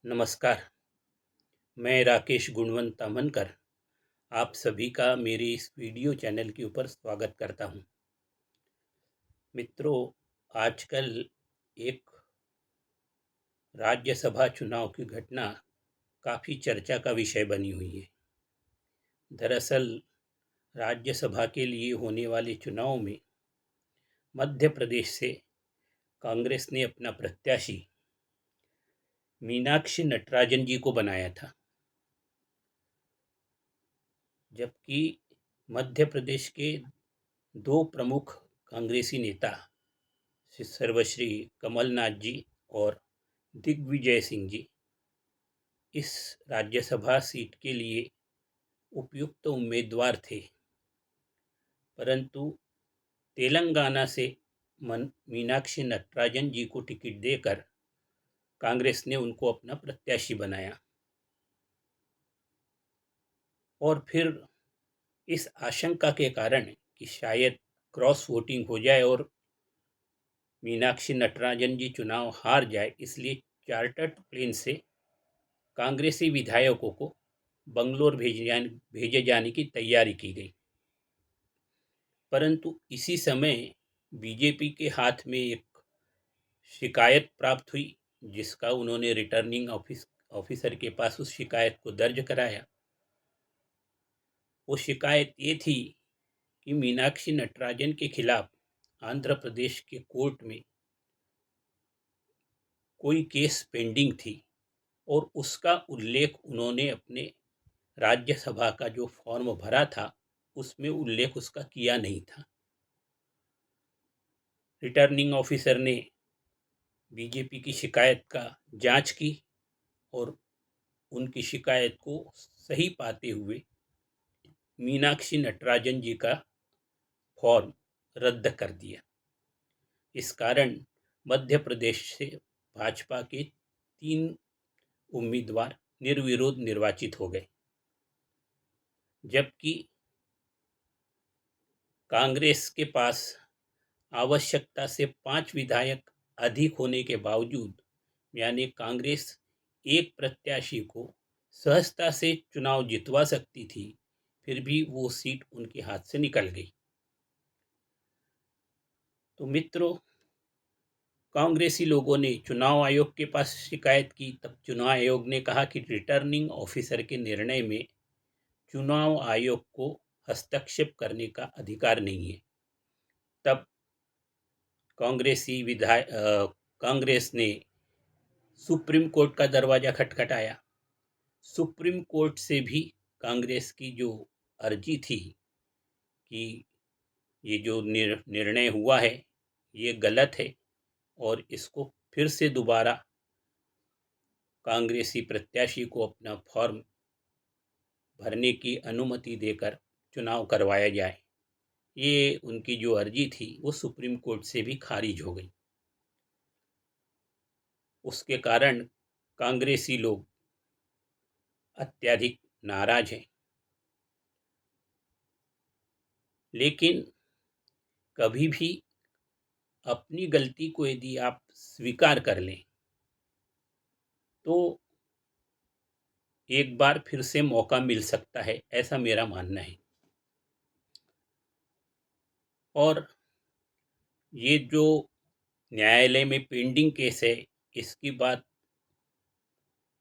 नमस्कार। मैं राकेश गुणवंत तामनकर आप सभी का मेरे इस वीडियो चैनल के ऊपर स्वागत करता हूं। मित्रों, आजकल एक राज्यसभा चुनाव की घटना काफ़ी चर्चा का विषय बनी हुई है। दरअसल राज्यसभा के लिए होने वाले चुनाव में मध्य प्रदेश से कांग्रेस ने अपना प्रत्याशी मीनाक्षी नटराजन जी को बनाया था, जबकि मध्य प्रदेश के दो प्रमुख कांग्रेसी नेता सर्वश्री कमलनाथ जी और दिग्विजय सिंह जी इस राज्यसभा सीट के लिए उपयुक्त उम्मीदवार थे, परंतु तेलंगाना से मीनाक्षी नटराजन जी को टिकट देकर कांग्रेस ने उनको अपना प्रत्याशी बनाया। और फिर इस आशंका के कारण कि शायद क्रॉस वोटिंग हो जाए और मीनाक्षी नटराजन जी चुनाव हार जाए, इसलिए चार्टर्ड प्लेन से कांग्रेसी विधायकों को बंगलोर भेजे जाने की तैयारी की गई। परंतु इसी समय बीजेपी के हाथ में एक शिकायत प्राप्त हुई, जिसका उन्होंने रिटर्निंग ऑफिसर के पास उस शिकायत को दर्ज कराया। वो शिकायत ये थी कि मीनाक्षी नटराजन के खिलाफ आंध्र प्रदेश के कोर्ट में कोई केस पेंडिंग थी और उसका उल्लेख उन्होंने अपने राज्यसभा का जो फॉर्म भरा था उसमें उल्लेख उसका किया नहीं था। रिटर्निंग ऑफिसर ने बीजेपी की शिकायत का जांच की और उनकी शिकायत को सही पाते हुए मीनाक्षी नटराजन जी का फॉर्म रद्द कर दिया। इस कारण मध्य प्रदेश से भाजपा के 3 उम्मीदवार निर्विरोध निर्वाचित हो गए, जबकि कांग्रेस के पास आवश्यकता से 5 विधायक अधिक होने के बावजूद, यानी कांग्रेस एक प्रत्याशी को सहजता से चुनाव जितवा सकती थी, फिर भी वो सीट उनके हाथ से निकल गई। तो मित्रों, कांग्रेसी लोगों ने चुनाव आयोग के पास शिकायत की। तब चुनाव आयोग ने कहा कि रिटर्निंग ऑफिसर के निर्णय में चुनाव आयोग को हस्तक्षेप करने का अधिकार नहीं है। तब कांग्रेस ने सुप्रीम कोर्ट का दरवाजा खटखटाया। सुप्रीम कोर्ट से भी कांग्रेस की जो अर्जी थी कि ये जो निर्णय हुआ है ये गलत है और इसको फिर से दोबारा कांग्रेसी प्रत्याशी को अपना फॉर्म भरने की अनुमति देकर चुनाव करवाया जाए, ये उनकी जो अर्जी थी वो सुप्रीम कोर्ट से भी खारिज हो गई। उसके कारण कांग्रेसी लोग अत्यधिक नाराज हैं। लेकिन कभी भी अपनी गलती को यदि आप स्वीकार कर लें तो एक बार फिर से मौका मिल सकता है, ऐसा मेरा मानना है। और ये जो न्यायालय में पेंडिंग केस है, इसकी बात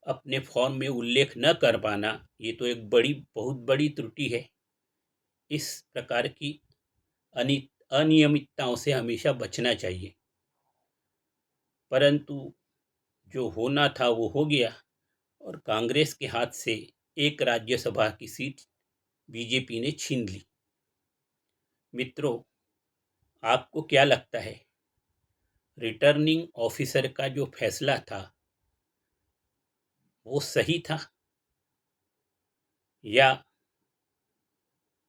अपने फॉर्म में उल्लेख न कर पाना, ये तो एक बहुत बड़ी त्रुटि है। इस प्रकार की अनियमितताओं से हमेशा बचना चाहिए। परंतु जो होना था वो हो गया और कांग्रेस के हाथ से एक राज्यसभा की सीट बीजेपी ने छीन ली। मित्रों, आपको क्या लगता है, रिटर्निंग ऑफिसर का जो फैसला था वो सही था, या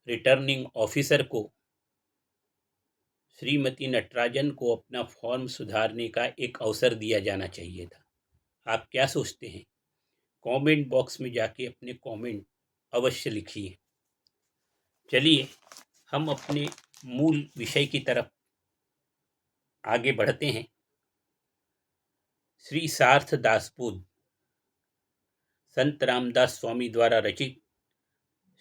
रिटर्निंग ऑफिसर को श्रीमती नटराजन को अपना फॉर्म सुधारने का एक अवसर दिया जाना चाहिए था? आप क्या सोचते हैं? कमेंट बॉक्स में जाके अपने कमेंट अवश्य लिखिए। चलिए हम अपने मूल विषय की तरफ आगे बढ़ते हैं। श्री सार्थ दासबोध संत रामदास स्वामी द्वारा रचित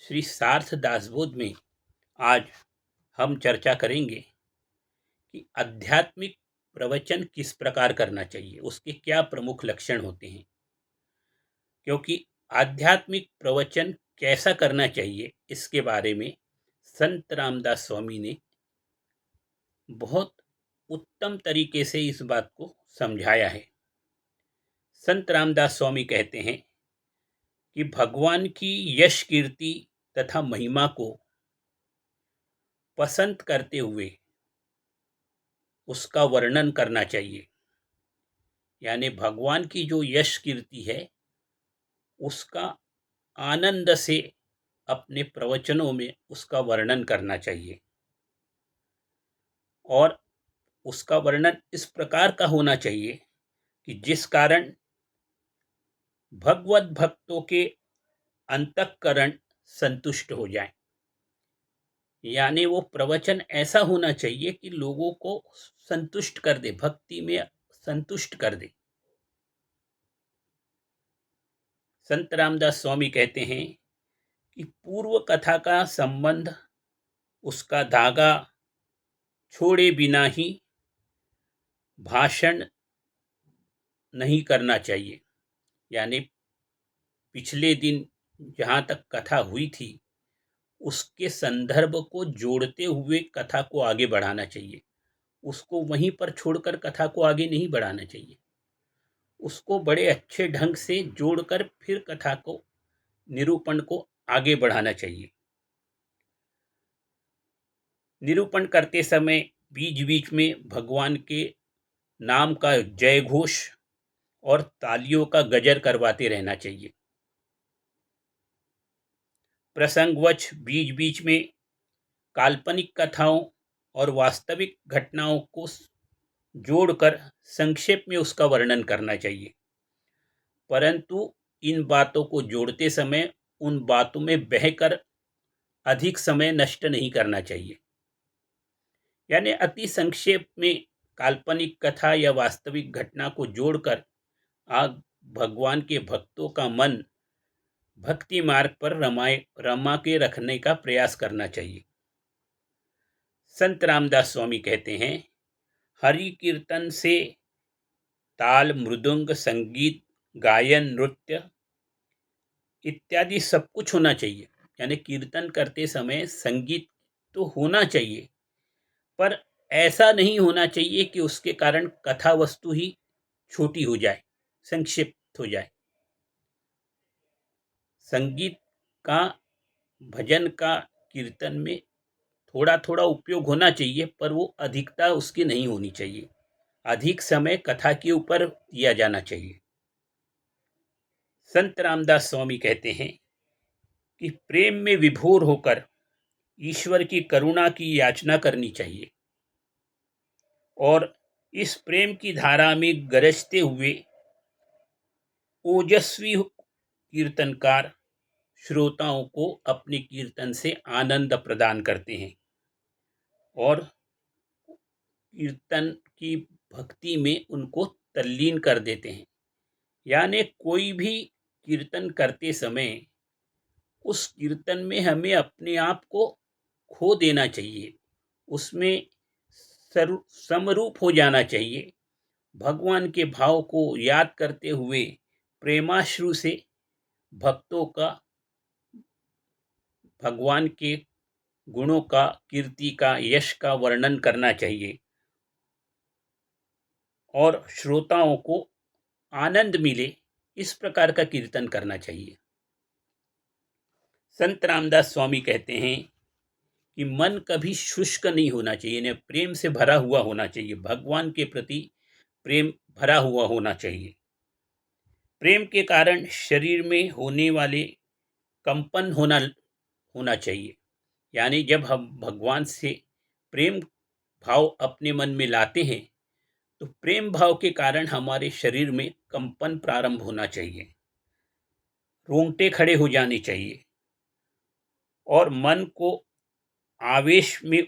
श्री सार्थ दासबोध में आज हम चर्चा करेंगे कि आध्यात्मिक प्रवचन किस प्रकार करना चाहिए, उसके क्या प्रमुख लक्षण होते हैं। क्योंकि आध्यात्मिक प्रवचन कैसा करना चाहिए इसके बारे में संत रामदास स्वामी ने बहुत उत्तम तरीके से इस बात को समझाया है। संत रामदास स्वामी कहते हैं कि भगवान की यश कीर्ति तथा महिमा को पसंद करते हुए उसका वर्णन करना चाहिए। यानी भगवान की जो यश कीर्ति है उसका आनंद से अपने प्रवचनों में उसका वर्णन करना चाहिए, और उसका वर्णन इस प्रकार का होना चाहिए कि जिस कारण भगवत भक्तों के अंतःकरण संतुष्ट हो जाए। यानी वो प्रवचन ऐसा होना चाहिए कि लोगों को संतुष्ट कर दे, भक्ति में संतुष्ट कर दे। संत रामदास स्वामी कहते हैं कि पूर्व कथा का संबंध उसका धागा छोड़े बिना ही भाषण नहीं करना चाहिए। यानी पिछले दिन जहाँ तक कथा हुई थी उसके संदर्भ को जोड़ते हुए कथा को आगे बढ़ाना चाहिए। उसको वहीं पर छोड़कर कथा को आगे नहीं बढ़ाना चाहिए। उसको बड़े अच्छे ढंग से जोड़कर फिर कथा को, निरूपण को आगे बढ़ाना चाहिए। निरूपण करते समय बीच बीच में भगवान के नाम का जय घोष और तालियों का गजर करवाते रहना चाहिए। प्रसंगवश बीच बीच में काल्पनिक कथाओं और वास्तविक घटनाओं को जोड़कर संक्षेप में उसका वर्णन करना चाहिए। परंतु इन बातों को जोड़ते समय उन बातों में बहकर अधिक समय नष्ट नहीं करना चाहिए। यानी अति संक्षेप में काल्पनिक कथा या वास्तविक घटना को जोड़कर आज भगवान के भक्तों का मन भक्ति मार्ग पर रमा के रखने का प्रयास करना चाहिए। संत रामदास स्वामी कहते हैं, हरि कीर्तन से ताल, मृदंग, संगीत, गायन, नृत्य इत्यादि सब कुछ होना चाहिए। यानी कीर्तन करते समय संगीत तो होना चाहिए, पर ऐसा नहीं होना चाहिए कि उसके कारण कथा वस्तु ही छोटी हो जाए, संक्षिप्त हो जाए। संगीत का, भजन का कीर्तन में थोड़ा थोड़ा उपयोग होना चाहिए, पर वो अधिकता उसकी नहीं होनी चाहिए। अधिक समय कथा के ऊपर दिया जाना चाहिए। संत रामदास स्वामी कहते हैं कि प्रेम में विभोर होकर ईश्वर की करुणा की याचना करनी चाहिए, और इस प्रेम की धारा में गरजते हुए ओजस्वी कीर्तनकार श्रोताओं को अपने कीर्तन से आनंद प्रदान करते हैं और कीर्तन की भक्ति में उनको तल्लीन कर देते हैं। यानी कोई भी कीर्तन करते समय उस कीर्तन में हमें अपने आप को खो देना चाहिए, उसमें समरूप हो जाना चाहिए। भगवान के भाव को याद करते हुए प्रेमाश्रु से भक्तों का, भगवान के गुणों का, कीर्ति का, यश का वर्णन करना चाहिए और श्रोताओं को आनंद मिले, इस प्रकार का कीर्तन करना चाहिए। संत रामदास स्वामी कहते हैं कि मन कभी शुष्क नहीं होना चाहिए, ने प्रेम से भरा हुआ होना चाहिए। भगवान के प्रति प्रेम भरा हुआ होना चाहिए। प्रेम के कारण शरीर में होने वाले कंपन होना चाहिए। यानी जब हम भगवान से प्रेम भाव अपने मन में लाते हैं तो प्रेम भाव के कारण हमारे शरीर में कंपन प्रारंभ होना चाहिए, रोंगटे खड़े हो जाने चाहिए और मन को आवेश में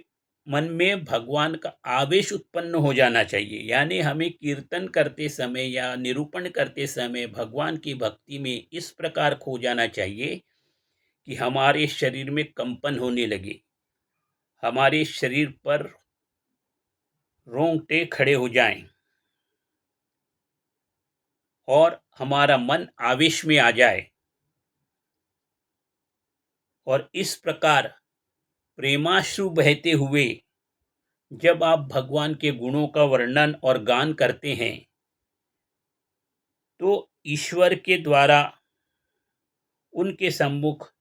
मन में भगवान का आवेश उत्पन्न हो जाना चाहिए। यानी हमें कीर्तन करते समय या निरूपण करते समय भगवान की भक्ति में इस प्रकार खो जाना चाहिए कि हमारे शरीर में कंपन होने लगे, हमारे शरीर पर रोंगटे खड़े हो जाएं और हमारा मन आवेश में आ जाए। और इस प्रकार प्रेमाश्रु बहते हुए जब आप भगवान के गुणों का वर्णन और गान करते हैं तो ईश्वर के द्वारा उनके सम्मुख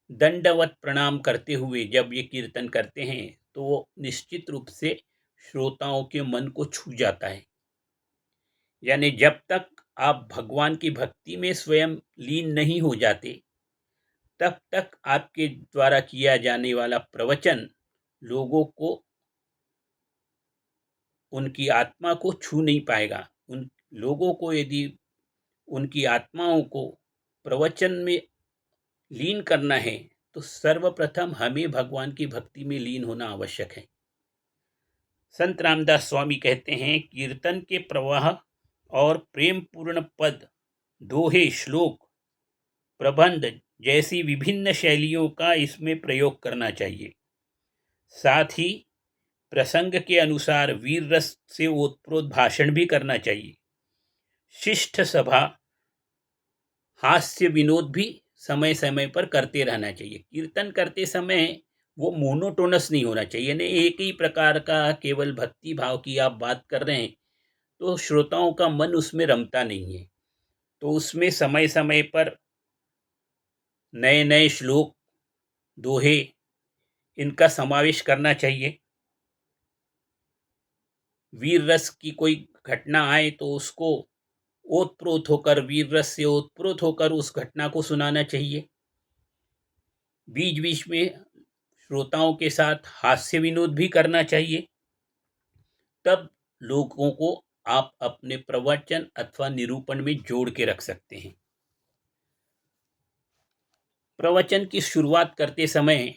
दंडवत प्रणाम करते हुए जब ये कीर्तन करते हैं तो वो निश्चित रूप से श्रोताओं के मन को छू जाता है। यानी जब तक आप भगवान की भक्ति में स्वयं लीन नहीं हो जाते तब तक आपके द्वारा किया जाने वाला प्रवचन लोगों को, उनकी आत्मा को छू नहीं पाएगा। उन लोगों को यदि उनकी आत्माओं को प्रवचन में लीन करना है तो सर्वप्रथम हमें भगवान की भक्ति में लीन होना आवश्यक है। संत रामदास स्वामी कहते हैं, कीर्तन के प्रवाह और प्रेम पूर्ण पद, दोहे, श्लोक, प्रबंध जैसी विभिन्न शैलियों का इसमें प्रयोग करना चाहिए। साथ ही प्रसंग के अनुसार वीर रस से ओतप्रोत भाषण भी करना चाहिए। शिष्ट सभा, हास्य विनोद भी समय समय पर करते रहना चाहिए। कीर्तन करते समय वो मोनोटोनस नहीं होना चाहिए। यानी एक ही प्रकार का केवल भक्ति भाव की आप बात कर रहे हैं तो श्रोताओं का मन उसमें रमता नहीं है। तो उसमें समय समय पर नए नए श्लोक, दोहे, इनका समावेश करना चाहिए। वीर रस की कोई घटना आए तो उसको ओतप्रोत होकर, वीर रस से ओतप्रोत होकर उस घटना को सुनाना चाहिए। बीच बीच में श्रोताओं के साथ हास्य विनोद भी करना चाहिए। तब लोगों को आप अपने प्रवचन अथवा निरूपण में जोड़ के रख सकते हैं। प्रवचन की शुरुआत करते समय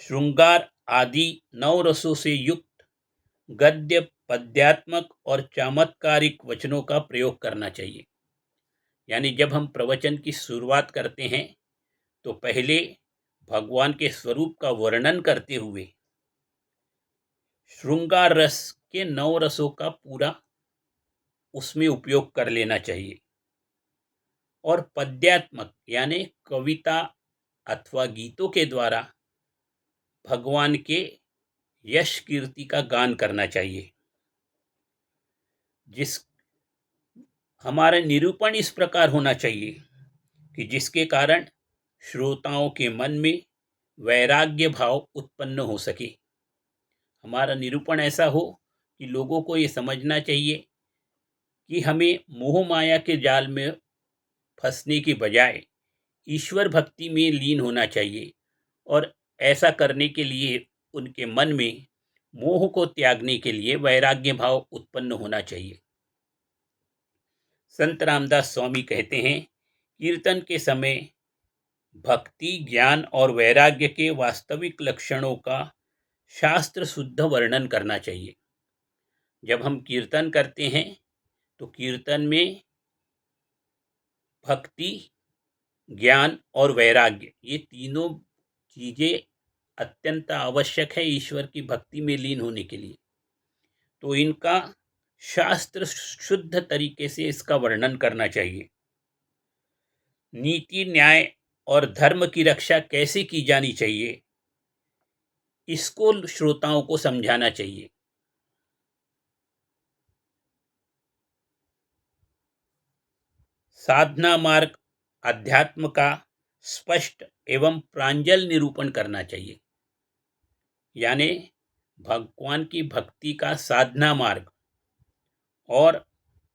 श्रृंगार आदि नौ रसों से युक्त गद्य, पद्यात्मक और चमत्कारिक वचनों का प्रयोग करना चाहिए। यानी जब हम प्रवचन की शुरुआत करते हैं तो पहले भगवान के स्वरूप का वर्णन करते हुए श्रृंगार रस के 9 रसों का पूरा उसमें उपयोग कर लेना चाहिए। और पद्यात्मक यानी कविता अथवा गीतों के द्वारा भगवान के यश कीर्ति का गान करना चाहिए। जिस हमारा निरूपण इस प्रकार होना चाहिए कि जिसके कारण श्रोताओं के मन में वैराग्य भाव उत्पन्न हो सके। हमारा निरूपण ऐसा हो कि लोगों को ये समझना चाहिए कि हमें मोह माया के जाल में फंसने के बजाय ईश्वर भक्ति में लीन होना चाहिए। और ऐसा करने के लिए उनके मन में मोह को त्यागने के लिए वैराग्य भाव उत्पन्न होना चाहिए। संत रामदास स्वामी कहते हैं, कीर्तन के समय भक्ति, ज्ञान और वैराग्य के वास्तविक लक्षणों का शास्त्र शुद्ध वर्णन करना चाहिए। जब हम कीर्तन करते हैं तो कीर्तन में भक्ति, ज्ञान और वैराग्य, ये तीनों चीजें अत्यंत आवश्यक है ईश्वर की भक्ति में लीन होने के लिए। तो इनका शास्त्र शुद्ध तरीके से इसका वर्णन करना चाहिए। नीति, न्याय और धर्म की रक्षा कैसे की जानी चाहिए, इसको श्रोताओं को समझाना चाहिए। साधना मार्ग, अध्यात्म का स्पष्ट एवं प्रांजल निरूपण करना चाहिए। यानी भगवान की भक्ति का साधना मार्ग और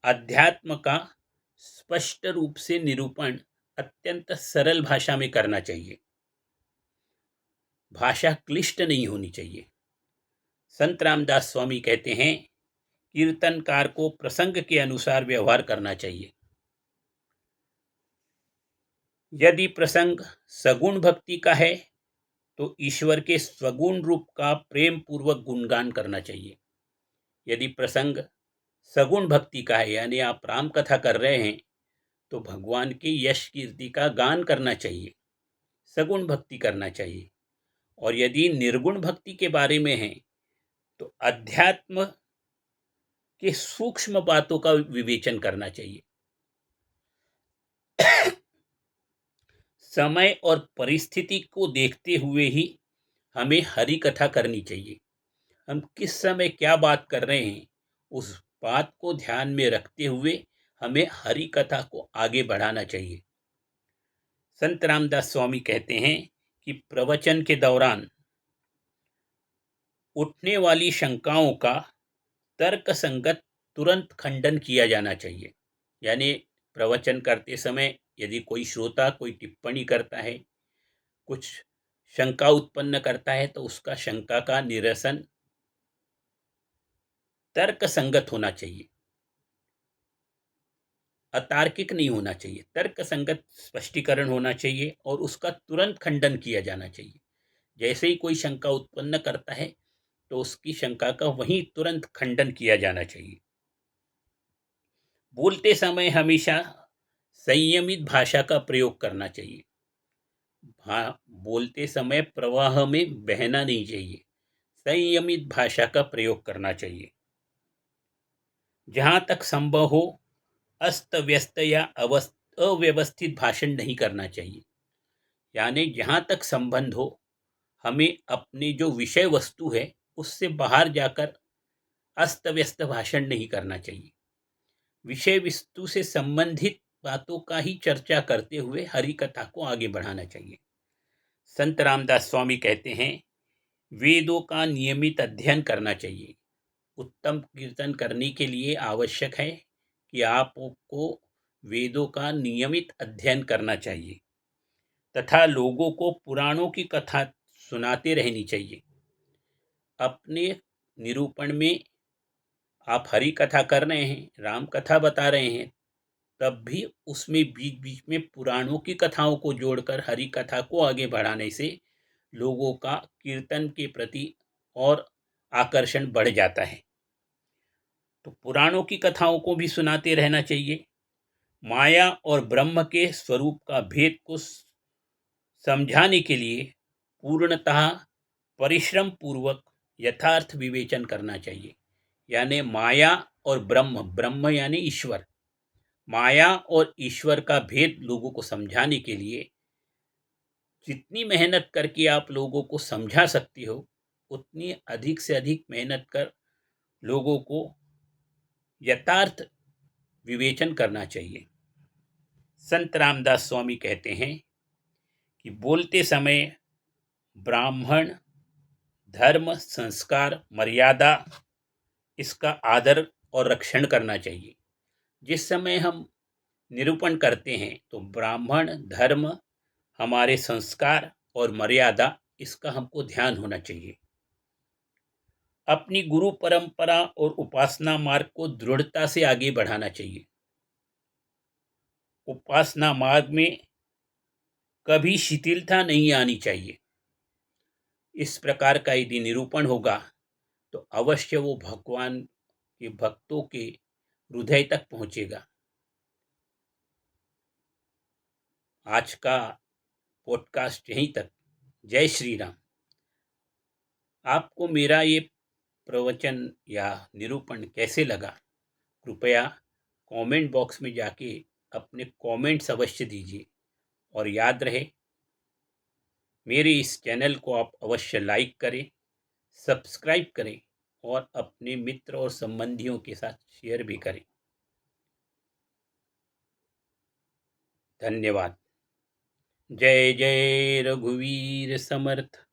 अध्यात्म का स्पष्ट रूप से निरूपण अत्यंत सरल भाषा में करना चाहिए। भाषा क्लिष्ट नहीं होनी चाहिए। संत रामदास स्वामी कहते हैं, कीर्तनकार को प्रसंग के अनुसार व्यवहार करना चाहिए। यदि प्रसंग सगुण भक्ति का है तो ईश्वर के स्वगुण रूप का प्रेम पूर्वक गुणगान करना चाहिए। यदि प्रसंग सगुण भक्ति का है, यानी आप राम कथा कर रहे हैं, तो भगवान के यश कीर्ति का गान करना चाहिए, सगुण भक्ति करना चाहिए। और यदि निर्गुण भक्ति के बारे में है, तो अध्यात्म के सूक्ष्म बातों का विवेचन करना चाहिए। समय और परिस्थिति को देखते हुए ही हमें हरि कथा करनी चाहिए। हम किस समय क्या बात कर रहे हैं, उस बात को ध्यान में रखते हुए हमें हरि कथा को आगे बढ़ाना चाहिए। संत रामदास स्वामी कहते हैं कि प्रवचन के दौरान उठने वाली शंकाओं का तर्क संगत तुरंत खंडन किया जाना चाहिए। यानी प्रवचन करते समय यदि कोई श्रोता कोई टिप्पणी करता है, कुछ शंका उत्पन्न करता है, तो उसका शंका का निरसन तर्क संगत होना चाहिए, अतार्किक नहीं होना चाहिए। तर्क संगत स्पष्टीकरण होना चाहिए और उसका तुरंत खंडन किया जाना चाहिए। जैसे ही कोई शंका उत्पन्न करता है, तो उसकी शंका का वहीं तुरंत खंडन किया जाना चाहिए। बोलते समय हमेशा संयमित भाषा का प्रयोग करना चाहिए। बोलते समय प्रवाह में बहना नहीं चाहिए, संयमित भाषा का प्रयोग करना चाहिए। जहां तक संभव हो अस्त व्यस्त या अव्यवस्थित भाषण नहीं करना चाहिए। यानी जहां तक संबंध हो, हमें अपनी जो विषय वस्तु है उससे बाहर जाकर अस्त व्यस्त भाषण नहीं करना चाहिए। विषय वस्तु से संबंधित बातों का ही चर्चा करते हुए हरि कथा को आगे बढ़ाना चाहिए। संत रामदास स्वामी कहते हैं, वेदों का नियमित अध्ययन करना चाहिए। उत्तम कीर्तन करने के लिए आवश्यक है कि आपको वेदों का नियमित अध्ययन करना चाहिए तथा लोगों को पुराणों की कथा सुनाते रहनी चाहिए। अपने निरूपण में आप हरि कथा कर रहे हैं, राम कथा बता रहे हैं, तब भी उसमें बीच बीच में पुराणों की कथाओं को जोड़कर हरि कथा को आगे बढ़ाने से लोगों का कीर्तन के प्रति और आकर्षण बढ़ जाता है। तो पुराणों की कथाओं को भी सुनाते रहना चाहिए। माया और ब्रह्म के स्वरूप का भेद को समझाने के लिए पूर्णतः परिश्रम पूर्वक यथार्थ विवेचन करना चाहिए। यानी माया और ब्रह्म, ब्रह्म यानी ईश्वर, माया और ईश्वर का भेद लोगों को समझाने के लिए जितनी मेहनत करके आप लोगों को समझा सकती हो, उतनी अधिक से अधिक मेहनत कर लोगों को यथार्थ विवेचन करना चाहिए। संत रामदास स्वामी कहते हैं कि बोलते समय ब्राह्मण, धर्म, संस्कार, मर्यादा, इसका आदर और रक्षण करना चाहिए। जिस समय हम निरूपण करते हैं तो ब्राह्मण, धर्म, हमारे संस्कार और मर्यादा, इसका हमको ध्यान होना चाहिए। अपनी गुरु परंपरा और उपासना मार्ग को दृढ़ता से आगे बढ़ाना चाहिए। उपासना मार्ग में कभी शिथिलता नहीं आनी चाहिए। इस प्रकार का यदि निरूपण होगा तो अवश्य वो भगवान के भक्तों के हृदय तक पहुंचेगा। आज का पॉडकास्ट यहीं तक। जय श्री राम। आपको मेरा ये प्रवचन या निरूपण कैसे लगा, कृपया कमेंट बॉक्स में जाके अपने कमेंट्स अवश्य दीजिए। और याद रहे, मेरे इस चैनल को आप अवश्य लाइक करें, सब्सक्राइब करें और अपने मित्र और संबंधियों के साथ शेयर भी करें। धन्यवाद। जय जय रघुवीर समर्थ।